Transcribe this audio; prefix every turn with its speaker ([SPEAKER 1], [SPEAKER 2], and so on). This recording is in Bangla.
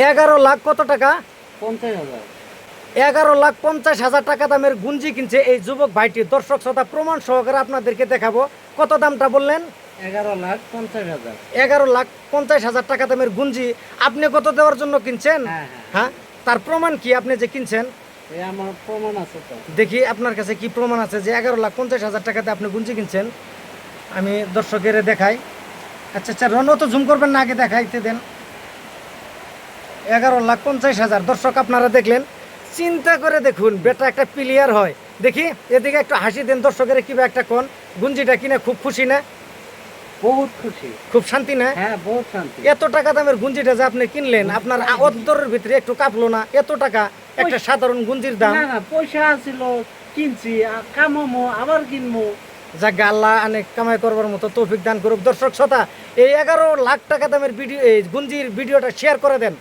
[SPEAKER 1] 11 লাখ কত টাকা?
[SPEAKER 2] 50,000।
[SPEAKER 1] 11,50,000 টাকা দামের গুঞ্জি কিনছে এই যুবক ভাইটি। দর্শক শ্রোতা প্রমাণ সহকারে আপনাদেরকে দেখাবো। কত দামটা বললেন?
[SPEAKER 2] 11,50,000।
[SPEAKER 1] 11,50,000 টাকা দামের গুঞ্জি আপনি কত দেওয়ার জন্য কিনছেন?
[SPEAKER 2] হ্যাঁ।
[SPEAKER 1] হ্যাঁ, তার প্রমাণ কি আপনি যে কিনছেন?
[SPEAKER 2] এই আমার প্রমাণ আছে তো।
[SPEAKER 1] দেখি আপনার কাছে কি প্রমাণ আছে যে 11,50,000 টাকাতে আপনি গুঞ্জি কিনছেন। আমি দর্শকের দেখাই। আচ্ছা রন তো জুম করবেন না, আগে দেখাইতে দেন। 11,50,000 দর্শক আপনারা দেখলেন। চিন্তা করে দেখুন, বেটা একটা প্লেয়ার হয়। দেখি এদিকে একটু হাসি দেন দর্শকের, কিবা একটা কোন গুঞ্জিটা কিনে খুব খুশি না?
[SPEAKER 2] বহুত খুশি।
[SPEAKER 1] খুব শান্তি না?
[SPEAKER 2] হ্যাঁ, বহুত শান্তি।
[SPEAKER 1] এত টাকা দামের গুঞ্জিটা যে আপনি কিনলেন, আপনার অন্তরের ভিতরে একটু কাঁপলো না? এত টাকা একটা সাধারণ গুঞ্জির দাম।
[SPEAKER 2] না পয়সা আছিল, কিনছি, কামামো, আবার কিনবো।
[SPEAKER 1] যা আল্লাহ অনেক কামাই করবার মতো তৌফিক দান করুক। দর্শক শ্রোতা, এই 11 লাখ টাকা দামের ভিডিও, এই গুঞ্জির ভিডিওটা শেয়ার করে দেন।